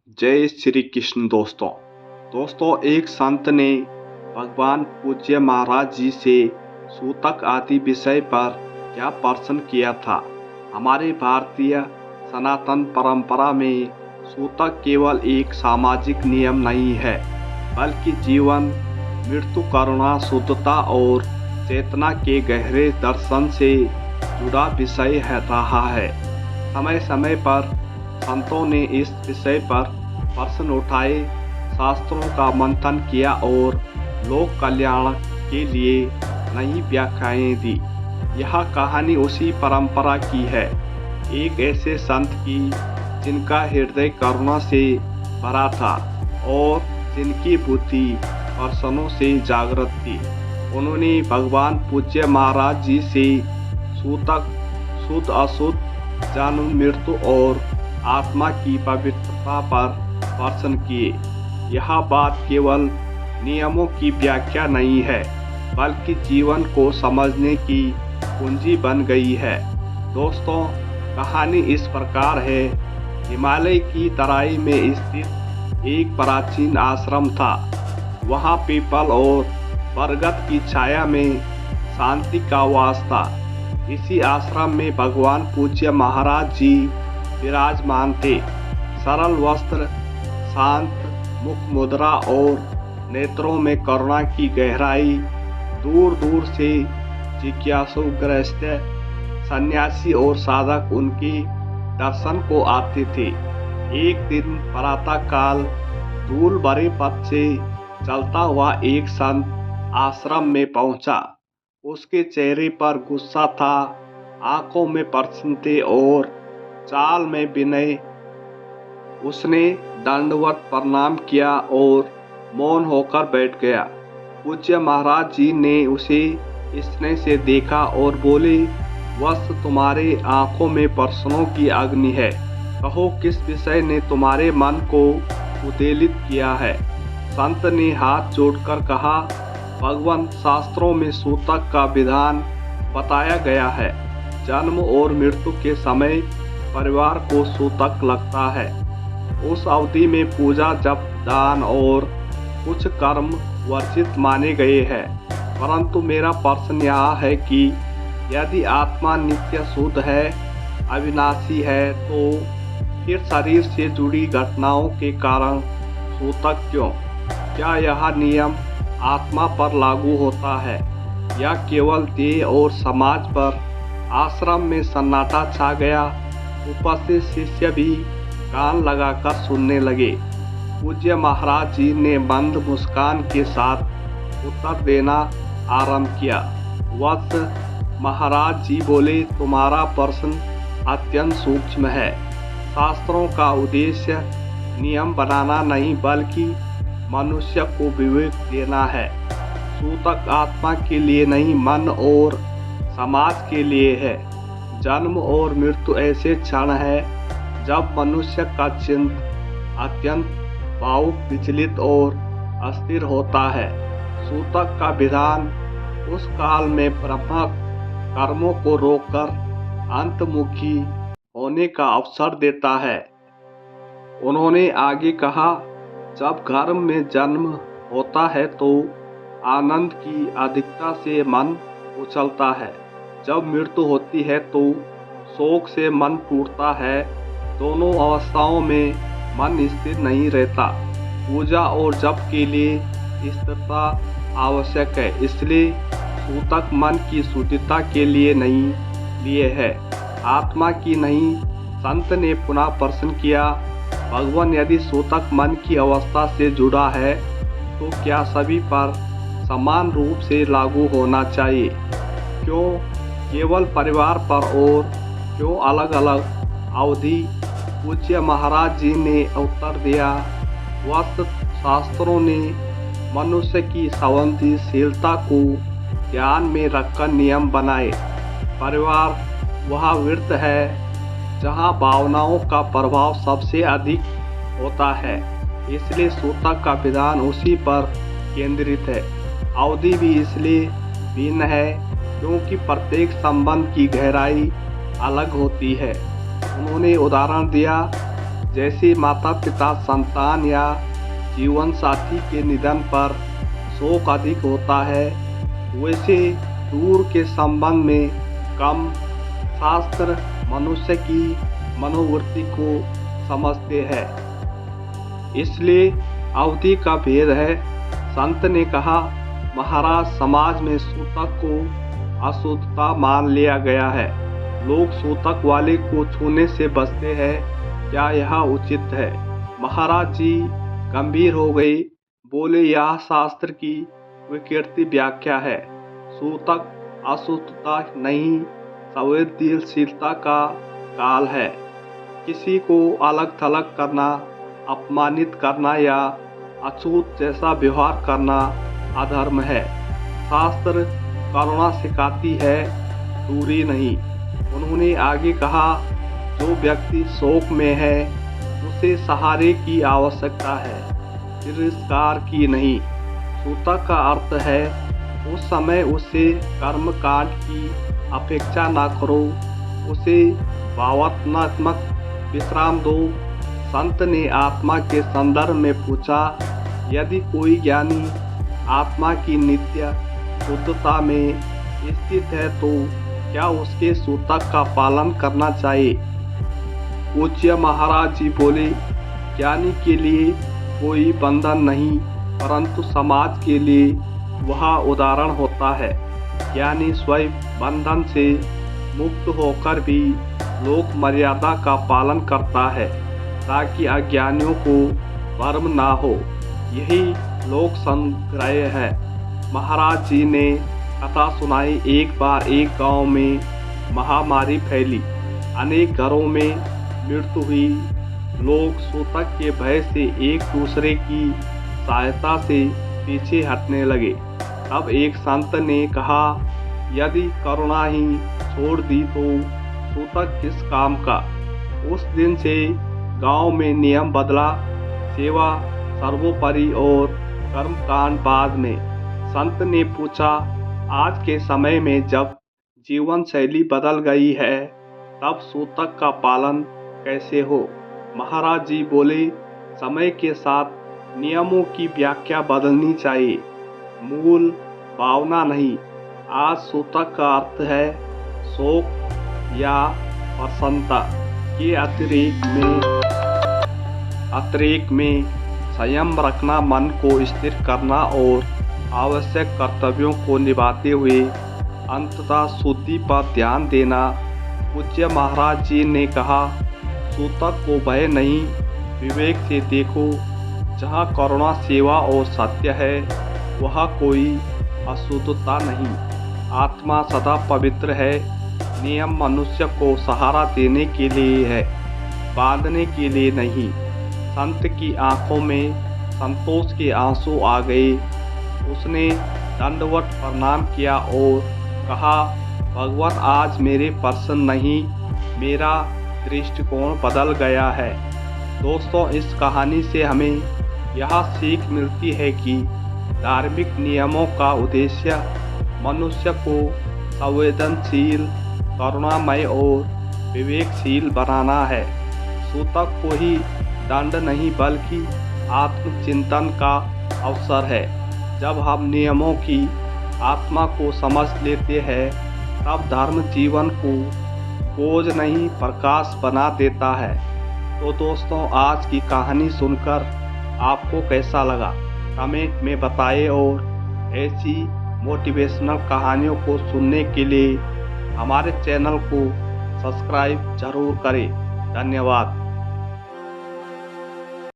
जय श्री कृष्ण दोस्तों एक संत ने भगवान पूज्य महाराज जी से सूतक आदि विषय पर क्या प्रश्न किया था। हमारे भारतीय सनातन परंपरा में सूतक केवल एक सामाजिक नियम नहीं है, बल्कि जीवन, मृत्यु, करुणा, शुद्धता और चेतना के गहरे दर्शन से जुड़ा विषय रहा है। समय समय पर संतों ने इस विषय पर प्रश्न उठाए, शास्त्रों का मंथन किया और लोक कल्याण के लिए नई व्याख्याएं दी। यह कहानी उसी परंपरा की है, एक ऐसे संत की जिनका हृदय करुणा से भरा था और जिनकी बुद्धि दर्शनों से जागृत थी। उन्होंने भगवान पूज्य महाराज जी से सूतक, शुद्ध अशुद्ध, जन्म, मृत्यु और आत्मा की पवित्रता पर प्रश्न किए। यह बात केवल नियमों की व्याख्या नहीं है, बल्कि जीवन को समझने की कुंजी बन गई है। दोस्तों, कहानी इस प्रकार है। हिमालय की तराई में स्थित एक प्राचीन आश्रम था। वहाँ पीपल और बरगद की छाया में शांति का वास था। इसी आश्रम में भगवान पूज्य महाराज जी विराजमान थे। सरल वस्त्र, शांत मुख मुद्रा और नेत्रों में करुणा की गहराई। दूर दूर से जिज्ञासुग्रस्त सन्यासी और साधक उनके दर्शन को आते थे। एक दिन प्रातः काल धूल भरे पथ से चलता हुआ एक संत आश्रम में पहुंचा। उसके चेहरे पर गुस्सा था, आंखों में प्रश्न थे और चाल में विनय। उसने दंडवत प्रणाम किया और मौन होकर बैठ गया। पूज्य महाराज जी ने उसे स्नेह से देखा और बोले, वत्स, तुम्हारे आंखों में प्रश्नों की अग्नि है। कहो, किस विषय ने तुम्हारे मन को उद्वेलित किया है। संत ने हाथ जोड़कर कहा, भगवान, शास्त्रों में सूतक का विधान बताया गया है। जन्म और मृत्यु के समय परिवार को सूतक लगता है। उस अवधि में पूजा, जप, दान और कुछ कर्म वर्जित माने गए हैं। परंतु मेरा प्रश्न यह है कि यदि आत्मा नित्य शुद्ध है, अविनाशी है, तो फिर शरीर से जुड़ी घटनाओं के कारण सूतक क्यों? क्या यह नियम आत्मा पर लागू होता है या केवल देह और समाज पर? आश्रम में सन्नाटा छा गया। उपस्थित शिष्य भी कान लगाकर सुनने लगे। पूज्य महाराज जी ने मंद मुस्कान के साथ उत्तर देना आरंभ किया। वत्स, महाराज जी बोले, तुम्हारा प्रश्न अत्यंत सूक्ष्म है। शास्त्रों का उद्देश्य नियम बनाना नहीं, बल्कि मनुष्य को विवेक देना है। सूतक आत्मा के लिए नहीं, मन और समाज के लिए है। जन्म और मृत्यु ऐसे क्षण है जब मनुष्य का चित्त अत्यंत भावुक, विचलित और अस्थिर होता है। सूतक का विधान उस काल में ब्रह्मक कर्मों को रोककर अंतमुखी होने का अवसर देता है। उन्होंने आगे कहा, जब घर में जन्म होता है तो आनंद की अधिकता से मन उछलता है। जब मृत्यु होती है तो शोक से मन टूटता है। दोनों अवस्थाओं में मन स्थिर नहीं रहता। पूजा और जप के लिए स्थिरता आवश्यक है, इसलिए सूतक मन की शुद्धता के लिए नहीं लिए है, आत्मा की नहीं। संत ने पुनः प्रश्न किया, भगवान, यदि सूतक मन की अवस्था से जुड़ा है तो क्या सभी पर समान रूप से लागू होना चाहिए? क्यों केवल परिवार पर और क्यों अलग अलग अवधि? पूज्य महाराज जी ने उत्तर दिया, वत्स, शास्त्रों ने मनुष्य की संवेदनशीलता को ध्यान में रखकर नियम बनाए। परिवार वह वृत्त है जहाँ भावनाओं का प्रभाव सबसे अधिक होता है, इसलिए सूतक का विधान उसी पर केंद्रित है। अवधि भी इसलिए भिन्न है क्योंकि प्रत्येक संबंध की गहराई अलग होती है। उन्होंने उदाहरण दिया, जैसे माता पिता संतान या जीवन साथी के निधन पर शोक अधिक होता है, वैसे दूर के संबंध में कम शास्त्र मनुष्य की मनोवृत्ति को समझते हैं। इसलिए अवधि का भेद है। संत ने कहा, महाराज, समाज में सूतक को अशुद्धता मान लिया गया है। लोग सूतक वाले को छूने से बचते हैं। क्या यह उचित है? महाराज जी गंभीर हो गए, बोले, यह शास्त्र की विकृति व्याख्या है। सूतक अशुद्धता नहीं, संवेदनशीलता का काल है। किसी को अलग थलग करना, अपमानित करना या अछूत जैसा व्यवहार करना अधर्म है। शास्त्र करुणा सिखाती है, दूरी नहीं। उन्होंने आगे कहा, जो व्यक्ति शोक में है उसे सहारे की आवश्यकता है, तिरस्कार की नहीं। सूतक का अर्थ है उस समय उसे कर्मकांड की अपेक्षा न करो, उसे भावनात्मक विश्राम दो। संत ने आत्मा के संदर्भ में पूछा, यदि कोई ज्ञानी आत्मा की नित्य शुद्धता में स्थित है तो क्या उसके सूतक का पालन करना चाहिए? पूज्य महाराज जी बोले, ज्ञानी के लिए कोई बंधन नहीं, परंतु समाज के लिए वह उदाहरण होता है। ज्ञानी स्वयं बंधन से मुक्त होकर भी लोक मर्यादा का पालन करता है, ताकि अज्ञानियों को भ्रम ना हो। यही लोक संग्रह है। महाराज जी ने कथा सुनाई, एक बार एक गांव में महामारी फैली, अनेक घरों में मृत्यु हुई। लोग सूतक के भय से एक दूसरे की सहायता से पीछे हटने लगे। तब एक संत ने कहा, यदि करुणा ही छोड़ दी तो सूतक किस काम का? उस दिन से गांव में नियम बदला, सेवा सर्वोपरि और कर्मकांड बाद में। संत ने पूछा, आज के समय में जब जीवन शैली बदल गई है, तब सूतक का पालन कैसे हो? महाराज जी बोले, समय के साथ नियमों की व्याख्या बदलनी चाहिए, मूल भावना नहीं। आज सूतक का अर्थ है शोक या प्रसन्नता के अतिरेक में संयम रखना, मन को स्थिर करना और आवश्यक कर्तव्यों को निभाते हुए अंततः शुद्धि पर ध्यान देना। पूज्य महाराज जी ने कहा, सूतक को भय नहीं, विवेक से देखो। जहाँ करुणा, सेवा और सत्य है, वहाँ कोई अशुद्धता नहीं। आत्मा सदा पवित्र है। नियम मनुष्य को सहारा देने के लिए है, बांधने के लिए नहीं। संत की आंखों में संतोष के आंसू आ गए। उसने दंडवत प्रणाम किया और कहा, भगवान, आज मेरे प्रसन्न नहीं, मेरा दृष्टिकोण बदल गया है। दोस्तों, इस कहानी से हमें यह सीख मिलती है कि धार्मिक नियमों का उद्देश्य मनुष्य को संवेदनशील, करुणामय और विवेकशील बनाना है। सूतक को ही दंड नहीं, बल्कि आत्मचिंतन का अवसर है। जब हम नियमों की आत्मा को समझ लेते हैं, तब धर्म जीवन को बोझ नहीं, प्रकाश बना देता है। तो दोस्तों, आज की कहानी सुनकर आपको कैसा लगा, कमेंट में बताएं और ऐसी मोटिवेशनल कहानियों को सुनने के लिए हमारे चैनल को सब्सक्राइब जरूर करें। धन्यवाद।